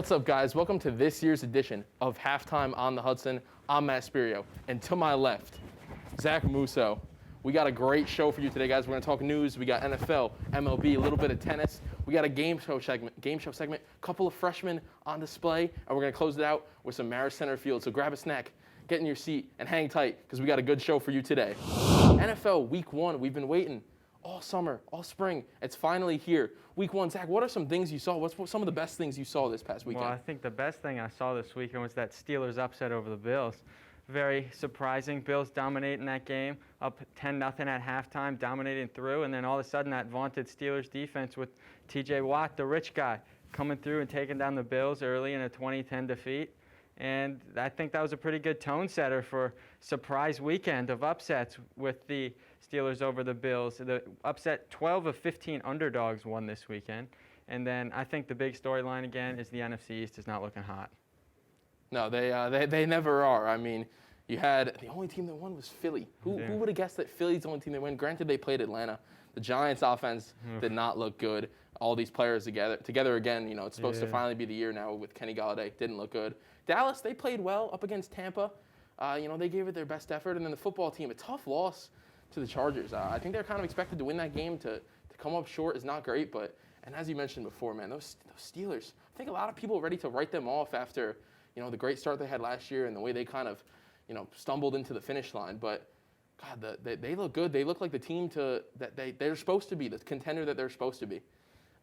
What's up, guys? Welcome to this year's edition of Halftime on the Hudson. I'm Matt Spirio, and to my left, Zach Musso. We got a great show for you today, guys. We're going to talk news. We got NFL, MLB, a little bit of tennis. We got a game show segment, couple of freshmen on display, and we're going to close it out with some Marist Center Field. So grab a snack, get in your seat, and hang tight, because we got a good show for you today. NFL Week 1, we've been waiting all summer, all spring. It's finally here. Week 1, Zach, what are some things you saw? What's some of the best things you saw this past weekend? Well, I think the best thing I saw this weekend was that Steelers upset over the Bills. Very surprising. Bills dominating that game, up 10-0 at halftime, dominating through, and then all of a sudden that vaunted Steelers defense with T.J. Watt, the rich guy, coming through and taking down the Bills early in a 20-10 defeat. And I think that was a pretty good tone setter for surprise weekend of upsets with the Steelers over the Bills. The upset, 12 of 15 underdogs won this weekend. And then I think the big storyline again is the NFC East is not looking hot. No, they never are. I mean, you had the only team that won was Philly. Who would have guessed that Philly's the only team that won? Granted, they played Atlanta. The Giants' offense did not look good. All these players together again. You know, it's supposed to finally be the year now with Kenny Golladay. Didn't look good. Dallas, they played well up against Tampa. You know, they gave it their best effort. And then the football team, a tough loss to the Chargers. I think they're kind of expected to win that game. To come up short is not great. And as you mentioned before, man, those Steelers, I think a lot of people are ready to write them off after, you know, the great start they had last year and the way they kind of, you know, stumbled into the finish line. But, God, they look good. They look like the team that they're supposed to be, the contender that they're supposed to be.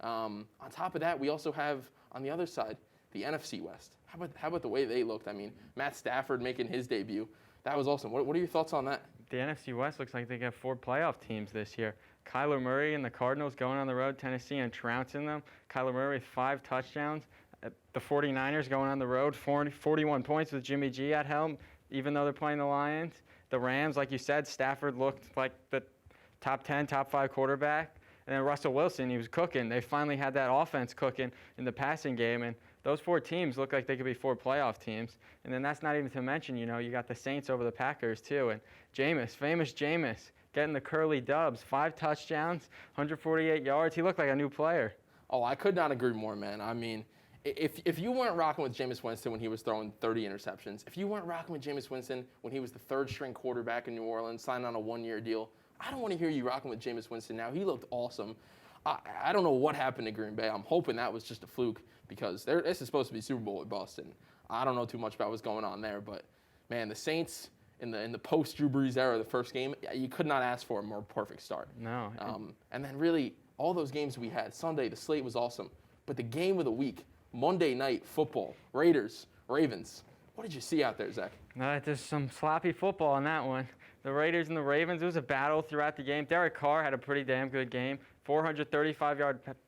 On top of that, we also have, on the other side, the Nfc West. How about the way they looked? I mean, Matt Stafford making his debut. That was awesome. What are your thoughts on that? The NFC West looks like they got 4 playoff teams this year. Kyler Murray and the Cardinals going on the road, Tennessee, and trouncing them. Kyler Murray with 5 touchdowns. The 49ers going on the road, 41 points with Jimmy G at helm, even though they're playing the Lions. The Rams, like you said, Stafford looked like the top 10, top 5 quarterback. And then Russell Wilson, he was cooking. They finally had that offense cooking in the passing game. And those 4 teams look like they could be 4 playoff teams. And then that's not even to mention, you know, you got the Saints over the Packers too. And Jameis, famous Jameis, getting the curly dubs, 5 touchdowns, 148 yards. He looked like a new player. Oh, I could not agree more, man. I mean, if you weren't rocking with Jameis Winston when he was throwing 30 interceptions, if you weren't rocking with Jameis Winston when he was the 3rd-string quarterback in New Orleans, signed on a 1-year deal, I don't want to hear you rocking with Jameis Winston now. He looked awesome. I don't know what happened to Green Bay. I'm hoping that was just a fluke because this is supposed to be Super Bowl with Boston. I don't know too much about what's going on there, but, man, the Saints in the post-Drew Brees era, the first game, you could not ask for a more perfect start. No. And then really all those games we had, Sunday, the slate was awesome. But the game of the week, Monday Night Football, Raiders, Ravens. What did you see out there, Zach? There's some sloppy football in that one. The Raiders and the Ravens, it was a battle throughout the game. Derek Carr had a pretty damn good game, 435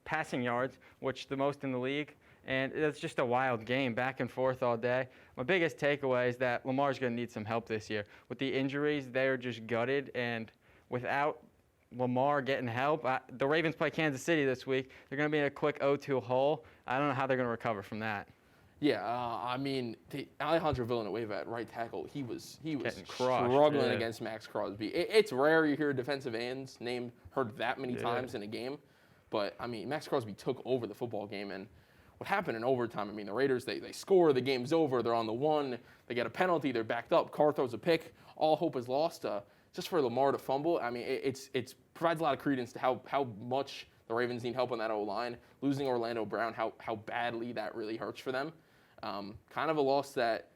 passing yards, which the most in the league. And it's just a wild game, back and forth all day. My biggest takeaway is that Lamar's going to need some help this year. With the injuries, they're just gutted, and without Lamar getting help, the Ravens play Kansas City this week. They're going to be in a quick 0-2 hole. I don't know how they're going to recover from that. Yeah, I mean, Alejandro Villanueva at right tackle, he was crushed, struggling against Max Crosby. It's rare you hear a defensive ends heard that many times in a game. But, I mean, Max Crosby took over the football game. And what happened in overtime, I mean, the Raiders, they score, the game's over, they're on the 1, they get a penalty, they're backed up, Carr throws a pick, all hope is lost. Just for Lamar to fumble, I mean, it provides a lot of credence to how much the Ravens need help on that O-line. Losing Orlando Brown, how badly that really hurts for them. Kind of a loss that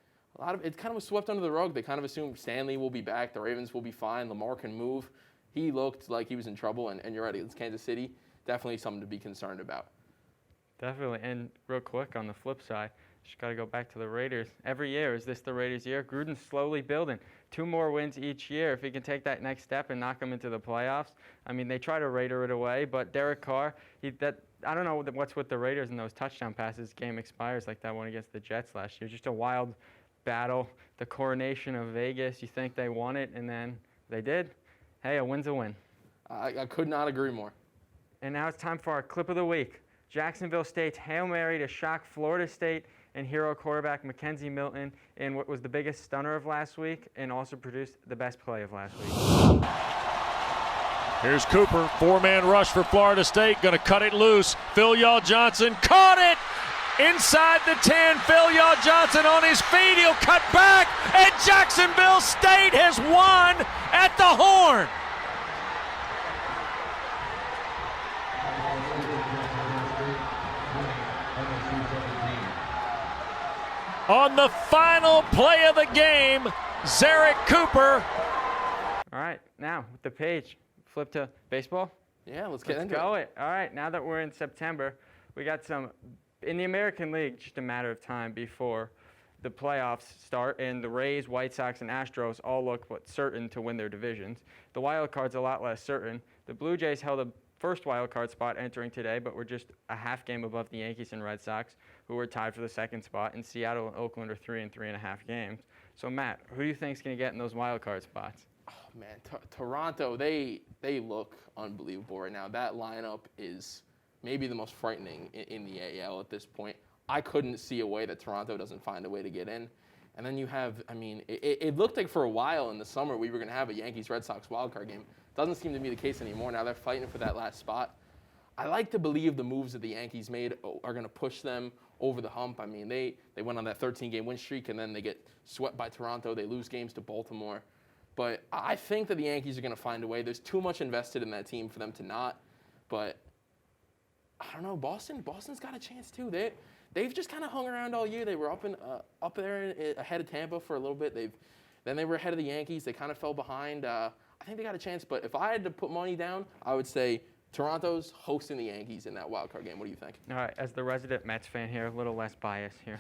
it kind of was swept under the rug. They kind of assumed Stanley will be back, the Ravens will be fine, Lamar can move. He looked like he was in trouble, and you're right, it's Kansas City. Definitely something to be concerned about. Definitely, and real quick on the flip side, just got to go back to the Raiders. Every year, is this the Raiders' year? Gruden's slowly building. 2 more wins each year. If he can take that next step and knock them into the playoffs, I mean, they try to Raider it away, but Derek Carr, I don't know what's with the Raiders and those touchdown passes. Game expires like that one against the Jets last year. Just a wild battle. The coronation of Vegas, you think they won it, and then they did. Hey, a win's a win. I could not agree more. And now it's time for our clip of the week. Jacksonville State's Hail Mary to shock Florida State and hero quarterback Mackenzie Milton in what was the biggest stunner of last week and also produced the best play of last week. Here's Cooper, 4-man rush for Florida State, going to cut it loose. Phil Yaw Johnson caught it, Inside the 10, Phil Yaw-Johnson on his feet. He'll cut back, and Jacksonville State has won at the horn. On the final play of the game, Zarek Cooper. All right, now with the page, flip to baseball. Yeah, let's get into it. All right, now that we're in September, we got some in the American League. Just a matter of time before the playoffs start, and the Rays, White Sox, and Astros all look certain to win their divisions. The wild card's a lot less certain. The Blue Jays held a first wild card spot entering today, but we're just a half game above the Yankees and Red Sox, who are tied for the second spot, and Seattle and Oakland are 3 and 3.5 games. So Matt, who do you think's going to get in those wild card spots? Oh man, Toronto, they look unbelievable right now. That lineup is maybe the most frightening in the AL at this point. I couldn't see a way that Toronto doesn't find a way to get in. And then you have, I mean, it looked like for a while in the summer we were going to have a Yankees-Red Sox wildcard game. Doesn't seem to be the case anymore. Now they're fighting for that last spot. I like to believe the moves that the Yankees made are going to push them over the hump. I mean, they went on that 13-game win streak, and then they get swept by Toronto. They lose games to Baltimore. But I think that the Yankees are going to find a way. There's too much invested in that team for them to not. But I don't know. Boston's got a chance too. They've just kind of hung around all year. They were up there ahead of Tampa for a little bit. Then they were ahead of the Yankees. They kind of fell behind. I think they got a chance. But if I had to put money down, I would say Toronto's hosting the Yankees in that wild card game. What do you think? All right, as the resident Mets fan here, a little less bias here.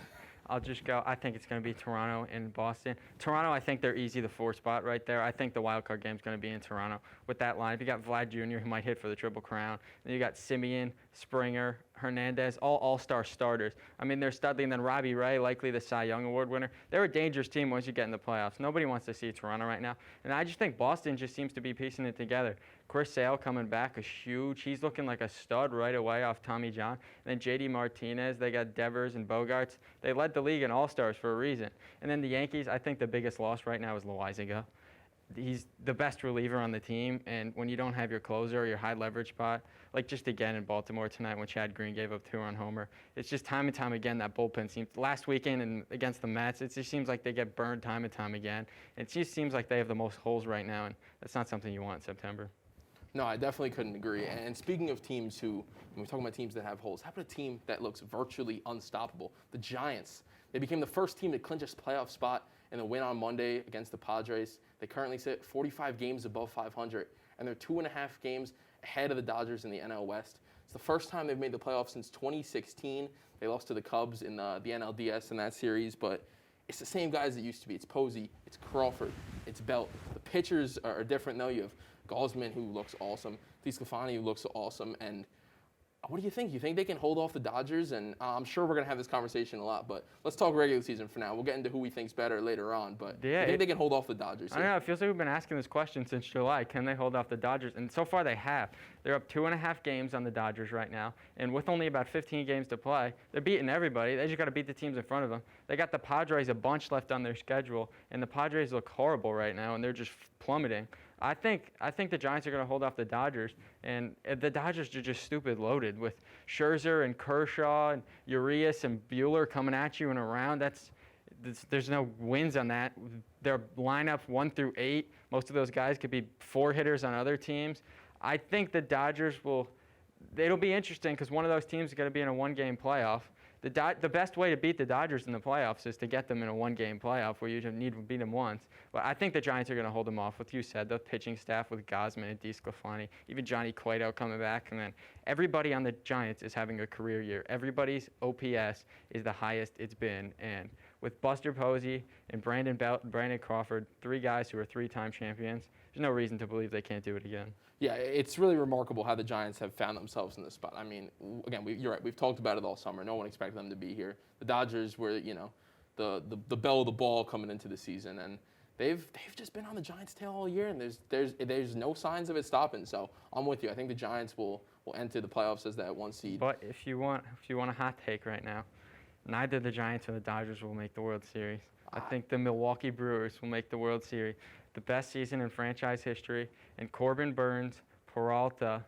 I'll just go. I think it's going to be Toronto and Boston. Toronto, I think they're easy, the 4 spot right there. I think the wild card game is going to be in Toronto with that lineup. You got Vlad Jr., who might hit for the Triple Crown. Then you got Simeon, Springer, Hernandez, all all-star starters. I mean, they're studly, and then Robbie Ray, likely the Cy Young Award winner. They're a dangerous team once you get in the playoffs. Nobody wants to see Toronto right now. And I just think Boston just seems to be piecing it together. Chris Sale coming back is huge. He's looking like a stud right away off Tommy John. And then J.D. Martinez, they got Devers and Bogarts. They led the league in all-stars for a reason. And then the Yankees, I think the biggest loss right now is Loaizaga. He's the best reliever on the team, and when you don't have your closer or your high leverage spot, like just again in Baltimore tonight when Chad Green gave up 2-run homer, it's just time and time again that bullpen seems, last weekend and against the Mets, it just seems like they get burned time and time again. It just seems like they have the most holes right now, and that's not something you want in September. No, I definitely couldn't agree. And speaking of teams who, when we're talking about teams that have holes, how about a team that looks virtually unstoppable? The Giants. They became the first team to clinch a playoff spot in the win on Monday against the Padres. They currently sit 45 games above 500, and they're 2.5 games ahead of the Dodgers in the NL West. It's the first time they've made the playoffs since 2016. They lost to the Cubs in the NLDS in that series, but it's the same guys that used to be. It's Posey, it's Crawford, it's Belt. The pitchers are different, though. You have Gausman, who looks awesome, DeSclafani, who looks awesome, and what do you think? You think they can hold off the Dodgers? And I'm sure we're going to have this conversation a lot, but let's talk regular season for now. We'll get into who we think's better later on, but yeah, you think they can hold off the Dodgers? I don't know. It feels like we've been asking this question since July. Can they hold off the Dodgers? And so far they have. They're up 2.5 games on the Dodgers right now, and with only about 15 games to play, they're beating everybody. They just got to beat the teams in front of them. They got the Padres a bunch left on their schedule, and the Padres look horrible right now, and they're just plummeting. I think the Giants are going to hold off the Dodgers, and the Dodgers are just stupid loaded with Scherzer and Kershaw and Urias and Buehler coming at you and around. There's no wins on that. Their lineup 1 through 8, most of those guys could be 4 hitters on other teams. I think the Dodgers it'll be interesting because one of those teams is going to be in a 1-game playoff. The best way to beat the Dodgers in the playoffs is to get them in a 1-game playoff where you just need to beat them once. But I think the Giants are going to hold them off. What you said, the pitching staff with Gausman and DeSclafani, even Johnny Cueto coming back, and then everybody on the Giants is having a career year. Everybody's OPS is the highest it's been, and with Buster Posey and Brandon Belt and Brandon Crawford, 3 guys who are 3-time champions, there's no reason to believe they can't do it again. Yeah, it's really remarkable how the Giants have found themselves in this spot. I mean, again, you're right. We've talked about it all summer. No one expected them to be here. The Dodgers were, the belle of the ball coming into the season, and they've just been on the Giants' tail all year, and there's no signs of it stopping. So I'm with you. I think the Giants will enter the playoffs as that 1 seed. But if you want a hot take right now, neither the Giants or the Dodgers will make the World Series. I think the Milwaukee Brewers will make the World Series. The best season in franchise history, and Corbin Burns, Peralta,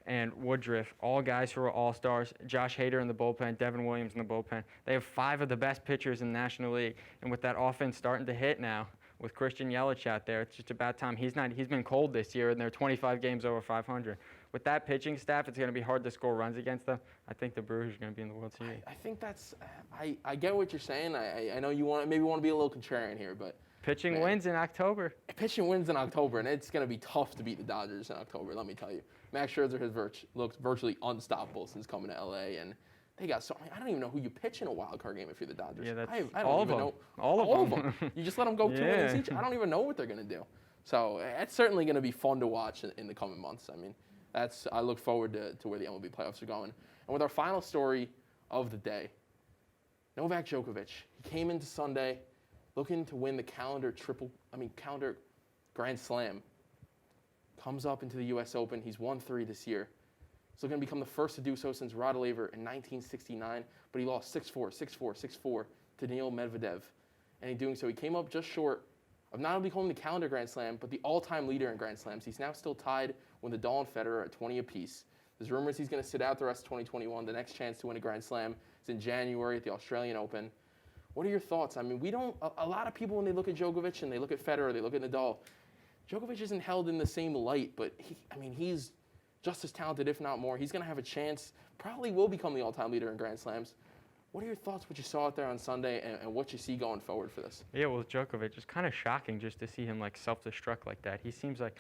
and Woodruff, all guys who are all-stars. Josh Hader in the bullpen, Devin Williams in the bullpen. They have 5 of the best pitchers in the National League. And with that offense starting to hit now, with Christian Yelich out there, it's just about time. He's been cold this year, and they're 25 games over 500. With that pitching staff, it's going to be hard to score runs against them. I think the Brewers are going to be in the World Series. I think that's I get what you're saying. I know you want to be a little contrarian here, but Pitching wins in October. Pitching wins in October, and it's going to be tough to beat the Dodgers in October, let me tell you. Max Scherzer has looked virtually unstoppable since coming to L.A., and they got so I don't even know who you pitch in a wild card game if you're the Dodgers. Yeah, that's I don't all even of them. know. All of them. You just let them go 2 innings each. I don't even know what they're going to do. So it's certainly going to be fun to watch in the coming months. I mean, I look forward to where the MLB playoffs are going. And with our final story of the day, Novak Djokovic. He came into Sunday looking to win the calendar Grand Slam. Comes up into the U.S. Open. He's won 3 this year. He's looking to become the first to do so since Rod Laver in 1969, but he lost 6-4, 6-4, 6-4 to Daniil Medvedev. And in doing so, he came up just short of not only holding the calendar Grand Slam, but the all-time leader in Grand Slams. He's now still tied with Nadal and Federer at 20 apiece. There's rumors he's going to sit out the rest of 2021. The next chance to win a Grand Slam is in January at the Australian Open. What are your thoughts? I mean, a lot of people, when they look at Djokovic and they look at Federer, they look at Nadal, Djokovic isn't held in the same light, but he's just as talented, if not more. He's going to have a chance, probably will become the all-time leader in Grand Slams. What are your thoughts, what you saw out there on Sunday, and what you see going forward for this? Yeah, well, Djokovic, it's kind of shocking just to see him like self-destruct like that. He seems like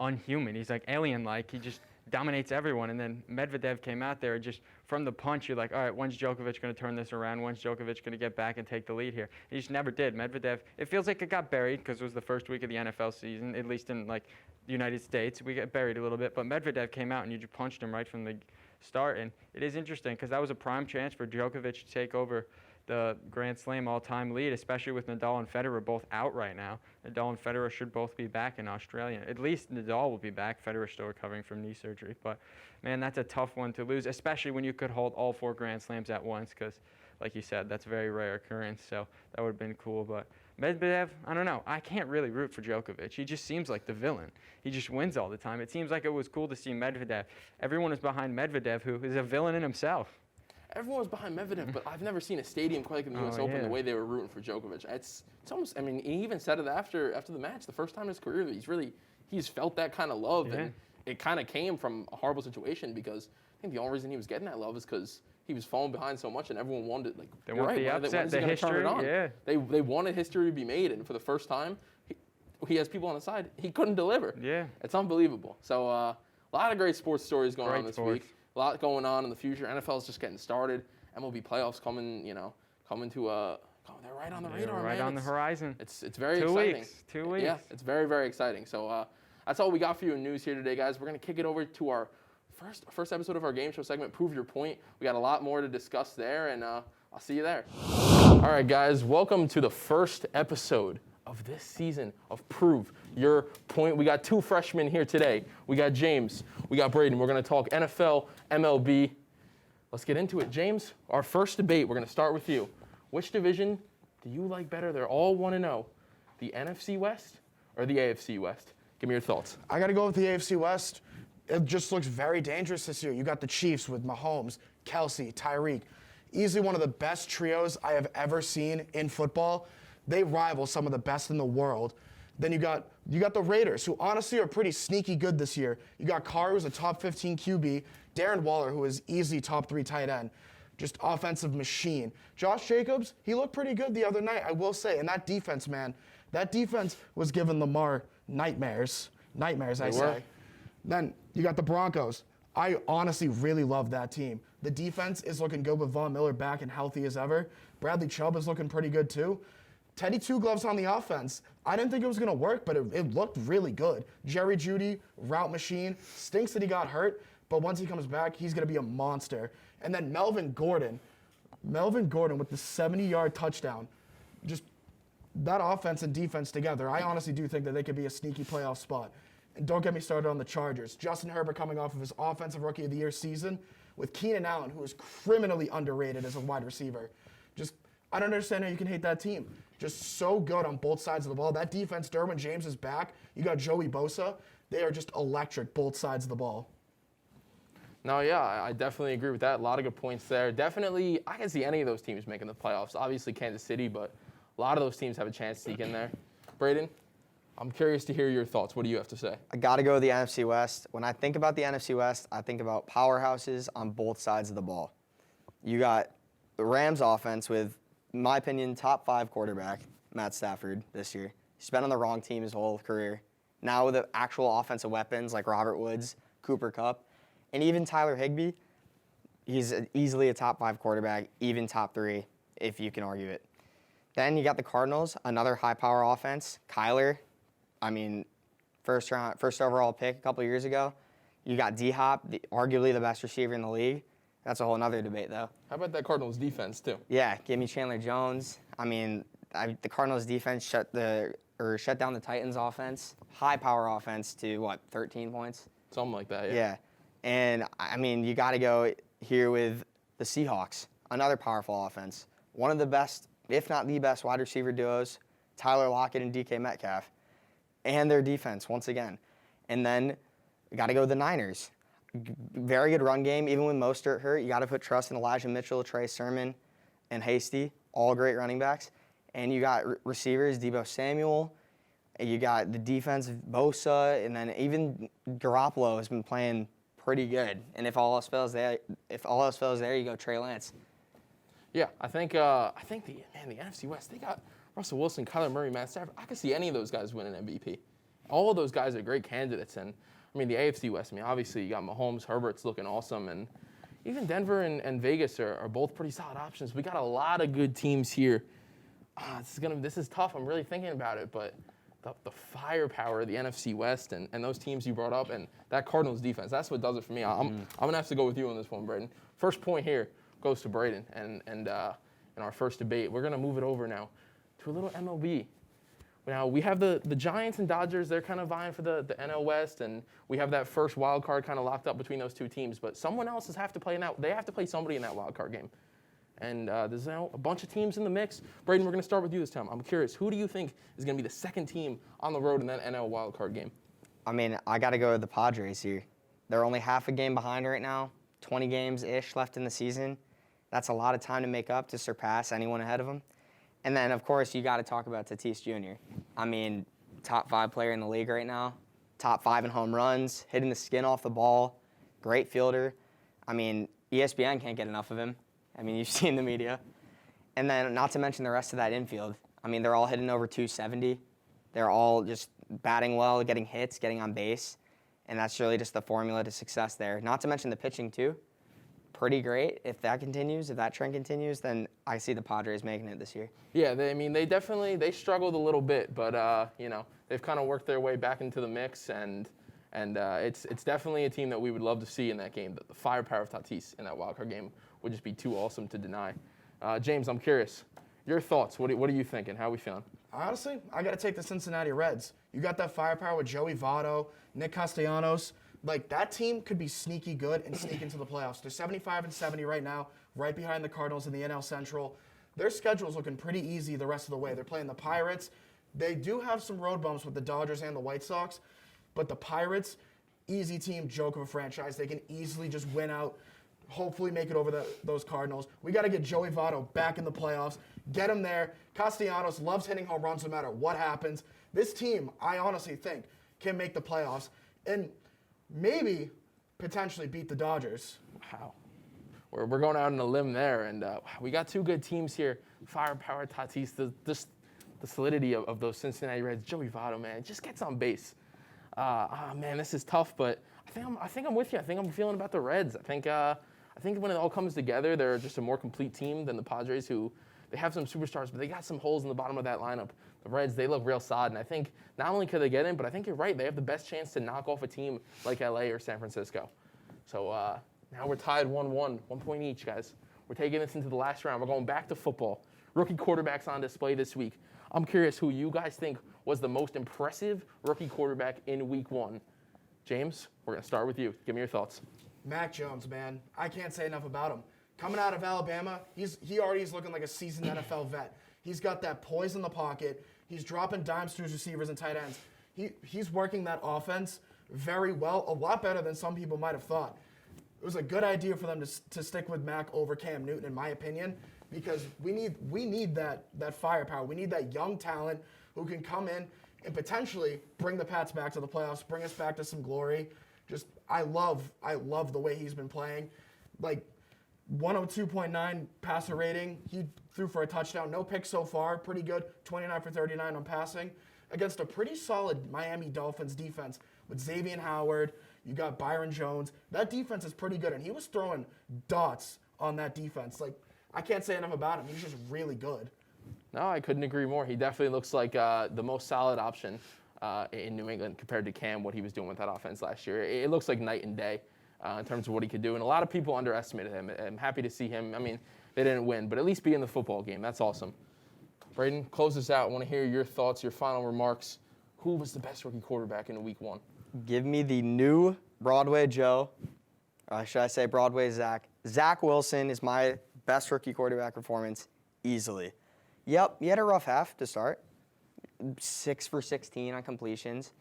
unhuman. He's like alien-like. He just dominates everyone. And then Medvedev came out there and just from the punch, you're like, all right, when's Djokovic going to turn this around? When's Djokovic going to get back and take the lead here? He just never did. Medvedev, it feels like it got buried because it was the first week of the NFL season, at least in like the United States. We got buried a little bit, but Medvedev came out and you just punched him right from the start. And it is interesting because that was a prime chance for Djokovic to take over the Grand Slam all-time lead, especially with Nadal and Federer both out right now. Nadal and Federer should both be back in Australia. At least Nadal will be back. Federer's still recovering from knee surgery. But, man, that's a tough one to lose, especially when you could hold all 4 Grand Slams at once because, like you said, that's a very rare occurrence. So that would have been cool. But Medvedev, I don't know. I can't really root for Djokovic. He just seems like the villain. He just wins all the time. It seems like it was cool to see Medvedev. Everyone is behind Medvedev, who is a villain in himself. Everyone was behind Medvedev, but I've never seen a stadium quite like in the U.S. Open the way they were rooting for Djokovic. It's almost, I mean, he even said it after the match, the first time in his career that he's felt that kind of love, and it kind of came from a horrible situation because I think the only reason he was getting that love is because he was falling behind so much and everyone wanted, like, they want the upset, the history, They wanted history to be made, and for the first time, he has people on his side. He couldn't deliver. Yeah. It's unbelievable. So a lot of great sports stories going on this week. A lot going on in the future. NFL is just getting started. MLB playoffs coming to they're right on the radar, right man. on the horizon. It's very exciting. 2 weeks. Yeah, it's very, very exciting. So that's all we got for you in news here today, guys. We're gonna kick it over to our first episode of our game show segment, Prove Your Point. We got a lot more to discuss there, and I'll see you there. All right, guys, welcome to the first episode of this season of Prove Your Point. We got 2 freshmen here today. We got James, we got Braden. We're going to talk NFL, MLB. Let's get into it. James, our first debate, we're going to start with you. Which division do you like better? They're all 1-0. The NFC West or the AFC West? Give me your thoughts. I got to go with the AFC West. It just looks very dangerous this year. You got the Chiefs with Mahomes, Kelsey, Tyreek. Easily one of the best trios I have ever seen in football. They rival some of the best in the world. Then you got the Raiders, who honestly are pretty sneaky good this year. You got Carr, who's a top 15 QB. Darren Waller, who is easily top 3 tight end. Just offensive machine. Josh Jacobs, he looked pretty good the other night, I will say. And that defense, man, that defense was giving Lamar nightmares. Nightmares, I say. Then you got the Broncos. I honestly really love that team. The defense is looking good with Von Miller back and healthy as ever. Bradley Chubb is looking pretty good too. Teddy Two Gloves on the offense. I didn't think it was going to work, but it looked really good. Jerry Jeudy, route machine. Stinks that he got hurt, but once he comes back, he's going to be a monster. And then Melvin Gordon with the 70-yard touchdown. Just that offense and defense together, I honestly do think that they could be a sneaky playoff spot. And don't get me started on the Chargers. Justin Herbert coming off of his Offensive Rookie of the Year season with Keenan Allen, who is criminally underrated as a wide receiver. I don't understand how you can hate that team. Just so good on both sides of the ball. That defense, Derwin James is back. You got Joey Bosa. They are just electric, both sides of the ball. No, yeah, I definitely agree with that. A lot of good points there. Definitely, I can see any of those teams making the playoffs. Obviously, Kansas City, but a lot of those teams have a chance to sneak in there. Braden, I'm curious to hear your thoughts. What do you have to say? I got to go with the NFC West. When I think about the NFC West, I think about powerhouses on both sides of the ball. You got the Rams offense with, in my opinion, top 5 quarterback, Matt Stafford, this year. He's been on the wrong team his whole career. Now with the actual offensive weapons like Robert Woods, Cooper Kupp, and even Tyler Higbee, he's easily a top 5 quarterback, even top 3, if you can argue it. Then you got the Cardinals, another high-power offense. Kyler, I mean, first overall pick a couple years ago. You got D-Hop, arguably the best receiver in the league. That's a whole other debate, though. How about that Cardinals defense, too? Yeah, give me Chandler Jones. I mean, the Cardinals defense shut down the Titans offense. High-power offense to, 13 points? Something like that, yeah. Yeah. And, I mean, you got to go here with the Seahawks, another powerful offense. One of the best, if not the best, wide receiver duos, Tyler Lockett and DK Metcalf. And their defense, once again. And then you got to go with the Niners. Very good run game. Even when Mostert hurt, you got to put trust in Elijah Mitchell, Trey Sermon, and Hasty. All great running backs. And you got receivers, Deebo Samuel. And you got the defense, Bosa. And then even Garoppolo has been playing pretty good. And if all else fails there, you go Trey Lance. Yeah, I think the NFC West, they got Russell Wilson, Kyler Murray, Matt Stafford. I could see any of those guys winning MVP. All of those guys are great candidates. And, I mean, the AFC West, I mean, obviously you got Mahomes, Herbert's looking awesome. And even Denver and Vegas are both pretty solid options. We got a lot of good teams here. This is tough. I'm really thinking about it. But the firepower of the NFC West and those teams you brought up and that Cardinals defense, that's what does it for me. I'm going to have to go with you on this one, Braden. First point here goes to Braden. And in our first debate, we're going to move it over now to a little MLB. Now, we have the Giants and Dodgers. They're kind of vying for the NL West, and we have that first wild card kind of locked up between those two teams. But someone else have to play in that. They have to play somebody in that wild card game. And there's now a bunch of teams in the mix. Braden, we're going to start with you this time. I'm curious, who do you think is going to be the second team on the road in that NL wild card game? I mean, I got to go with the Padres here. They're only half a game behind right now, 20 games-ish left in the season. That's a lot of time to make up to surpass anyone ahead of them. And then, of course, you got to talk about Tatis Jr. I mean, top 5 player in the league right now, top 5 in home runs, hitting the skin off the ball, great fielder. I mean, ESPN can't get enough of him. I mean, you've seen the media. And then, not to mention the rest of that infield. I mean, they're all hitting over 270. They're all just batting well, getting hits, getting on base. And that's really just the formula to success there. Not to mention the pitching, too. Pretty great. If that continues, if that trend continues, then I see the Padres making it this year. Yeah, they struggled a little bit, but they've kind of worked their way back into the mix, and it's definitely a team that we would love to see in that game. The firepower of Tatis in that wildcard game would just be too awesome to deny. James, I'm curious, your thoughts. What are you thinking? How are we feeling? Honestly, I got to take the Cincinnati Reds. You got that firepower with Joey Votto, Nick Castellanos. Like, that team could be sneaky good and sneak into the playoffs. They're 75-70 right now, right behind the Cardinals in the NL Central. Their schedule's looking pretty easy the rest of the way. They're playing the Pirates. They do have some road bumps with the Dodgers and the White Sox, but the Pirates, easy team, joke of a franchise. They can easily just win out, hopefully make it over those Cardinals. We got to get Joey Votto back in the playoffs, get him there. Castellanos loves hitting home runs no matter what happens. This team, I honestly think, can make the playoffs and maybe potentially beat the Dodgers. Wow. We're going out on a limb there, and we got two good teams here. Firepower, Tatis, the solidity of those Cincinnati Reds. Joey Votto, man, just gets on base. Man, this is tough, but I think I'm with you. I think I'm feeling about the Reds. I think when it all comes together, they're just a more complete team than the Padres, who they have some superstars, but they got some holes in the bottom of that lineup. The Reds, they look real solid, and I think not only could they get in, but I think you're right. They have the best chance to knock off a team like LA or San Francisco. So now we're tied 1-1, 1 point each, guys. We're taking this into the last round. We're going back to football. Rookie quarterbacks on display this week. I'm curious who you guys think was the most impressive rookie quarterback in week 1. James, we're going to start with you. Give me your thoughts. Mac Jones, man. I can't say enough about him. Coming out of Alabama, he already is looking like a seasoned NFL vet. He's got that poise in the pocket. He's dropping dimes to his receivers and tight ends. He's working that offense very well, a lot better than some people might have thought. it was a good idea for them to stick with Mac over Cam Newton, in my opinion, because we need that firepower. We need that young talent who can come in and potentially bring the Pats back to the playoffs, bring us back to some glory. I love the way he's been playing. Like 102.9 passer rating. He threw for a touchdown. No picks so far. Pretty good. 29 for 39 on passing against a pretty solid Miami Dolphins defense with Xavier Howard. You got Byron Jones. That defense is pretty good, and he was throwing dots on that defense. Like, I can't say enough about him. He's just really good. No, I couldn't agree more. He definitely looks like the most solid option in New England compared to Cam, what he was doing with that offense last year. It looks like night and day in terms of what he could do, and a lot of people underestimated him. I'm happy to see him. I mean, they didn't win, but at least be in the football game. That's awesome. Braden, close us out. I want to hear your thoughts, your final remarks. Who was the best rookie quarterback in Week 1? Give me the new Broadway Joe, or should I say Broadway Zach. Zach Wilson is my best rookie quarterback performance easily. Yep, he had a rough half to start. 6 for 16 on completions.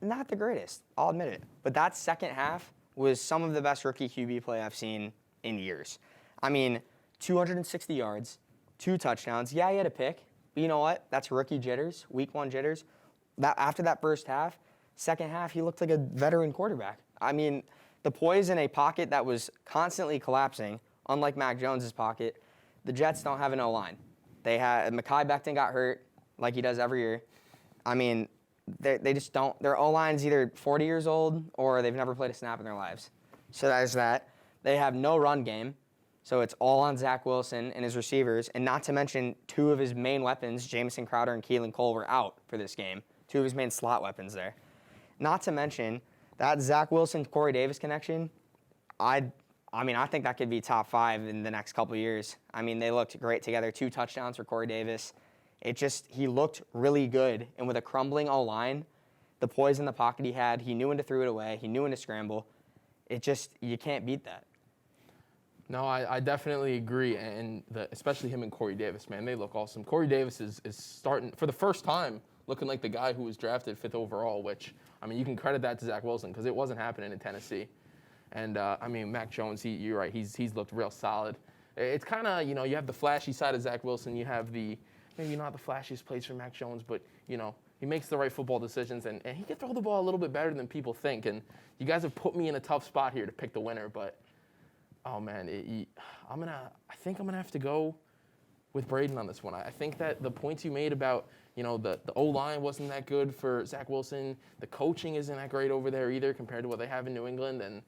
Not the greatest, I'll admit it. But that second half was some of the best rookie QB play I've seen in years. I mean, 260 yards, 2 touchdowns. Yeah, he had a pick, but you know what? That's rookie jitters, Week 1 jitters. After that first half, second half, he looked like a veteran quarterback. I mean, the poise in a pocket that was constantly collapsing, unlike Mac Jones's pocket. The Jets don't have an O-line. They had Mekhi Becton got hurt like he does every year. I mean, they just don't. Their O-line is either 40 years old or they've never played a snap in their lives. So that is that. They have no run game, so it's all on Zach Wilson and his receivers. And not to mention 2 of his main weapons, Jamison Crowder and Keelan Cole, were out for this game. 2 of his main slot weapons there. Not to mention that Zach Wilson-Corey Davis connection, I think that could be top 5 in the next couple of years. I mean, they looked great together. 2 touchdowns for Corey Davis. He looked really good. And with a crumbling O-line, the poise in the pocket he had, he knew when to throw it away. He knew when to scramble. You can't beat that. No, I definitely agree. And especially him and Corey Davis, man, they look awesome. Corey Davis is starting, for the first time, looking like the guy who was drafted 5th overall, which, I mean, you can credit that to Zach Wilson because it wasn't happening in Tennessee. And, I mean, Mac Jones, you're right, he's looked real solid. It's kind of, you have the flashy side of Zach Wilson. You have maybe not the flashiest plays for Mac Jones, but, he makes the right football decisions, and he can throw the ball a little bit better than people think. And you guys have put me in a tough spot here to pick the winner, but, oh, man, I think I'm going to have to go with Braden on this one. I think that the points you made about, the O-line wasn't that good for Zach Wilson. The coaching isn't that great over there either compared to what they have in New England. And,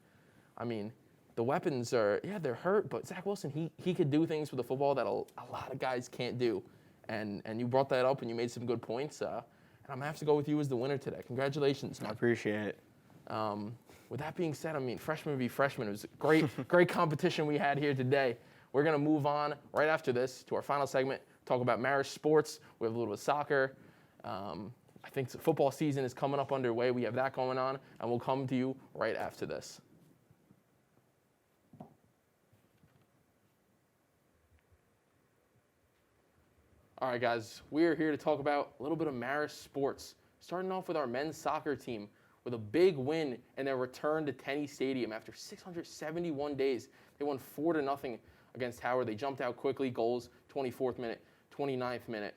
I mean, the weapons they're hurt, but Zach Wilson, he could do things with the football that a lot of guys can't do. And you brought that up and you made some good points. And I'm going to have to go with you as the winner today. Congratulations, man. I appreciate it. With that being said, I mean, freshman v. freshman, it was a great competition we had here today. We're going to move on right after this to our final segment, talk about Marist sports. We have a little bit of soccer. I think football season is coming up underway. We have that going on, and we'll come to you right after this. All right, guys, we are here to talk about a little bit of Marist sports, starting off with our men's soccer team with a big win in their return to Tenney Stadium after 671 days. They won 4-0 against Howard. They jumped out quickly, goals, 24th minute, 29th minute.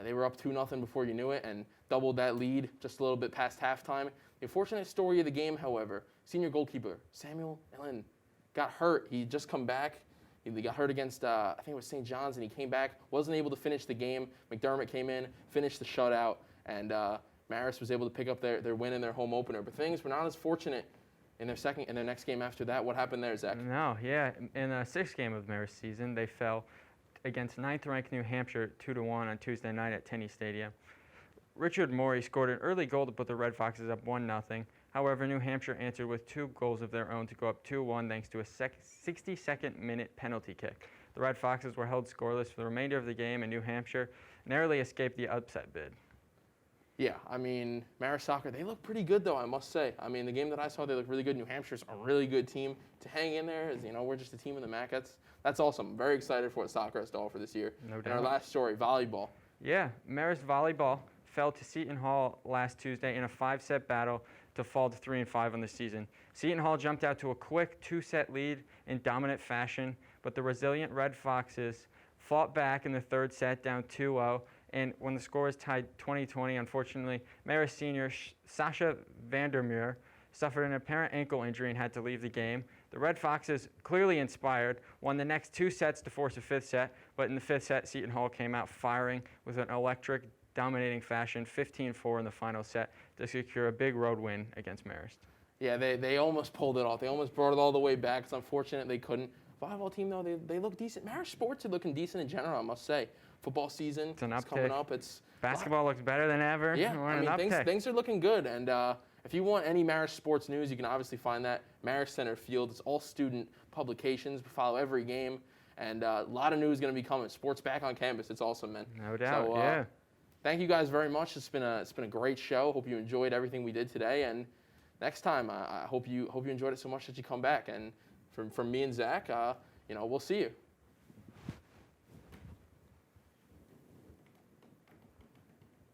They were up 2-0 before you knew it and doubled that lead just a little bit past halftime. The unfortunate story of the game, however, senior goalkeeper Samuel Ellen got hurt. He had just come back. He got hurt against, I think it was St. John's, and he came back, wasn't able to finish the game. McDermott came in, finished the shutout, and Marist was able to pick up their win in their home opener. But things were not as fortunate in their next game after that. What happened there, Zach? No, yeah. In the 6th game of Marist season, they fell against 9th-ranked New Hampshire 2-1 on Tuesday night at Tenney Stadium. Richard Morey scored an early goal to put the Red Foxes up 1-0. However, New Hampshire answered with 2 goals of their own to go up 2-1 thanks to a 62nd minute penalty kick. The Red Foxes were held scoreless for the remainder of the game, and New Hampshire narrowly escaped the upset bid. Yeah, I mean, Marist soccer, they look pretty good, though, I must say. I mean, the game that I saw, they look really good. New Hampshire's a really good team to hang in there. As we're just a team in the MAC. That's awesome. I'm very excited for what soccer has to offer this year. No doubt. And our last story, volleyball. Yeah, Marist volleyball fell to Seton Hall last Tuesday in a 5-set battle to fall to 3-5 on the season. Seton Hall jumped out to a quick 2-set lead in dominant fashion, but the resilient Red Foxes fought back in the third set, down 2-0. And when the score was tied 20-20, unfortunately, Marist senior Sasha Vandermeer suffered an apparent ankle injury and had to leave the game. The Red Foxes, clearly inspired, won the next 2 sets to force a 5th set, but in the 5th set, Seton Hall came out firing with an electric, dominating fashion, 15-4 in the final set to secure a big road win against Marist. Yeah, they almost pulled it off. They almost brought it all the way back. It's unfortunate they couldn't. Volleyball team, though, they look decent. Marist sports are looking decent in general, I must say. Football season is coming up. Basketball looks better than ever. Yeah, I mean, things are looking good. And if you want any Marist sports news, you can obviously find that Marist Center Field. It's all student publications. We follow every game. And a lot of news going to be coming. Sports back on campus. It's awesome, man. No doubt, so, yeah. Thank you guys very much. It's been a great show. Hope you enjoyed everything we did today. And next time, I hope you enjoyed it so much that you come back. And from me and Zach, we'll see you.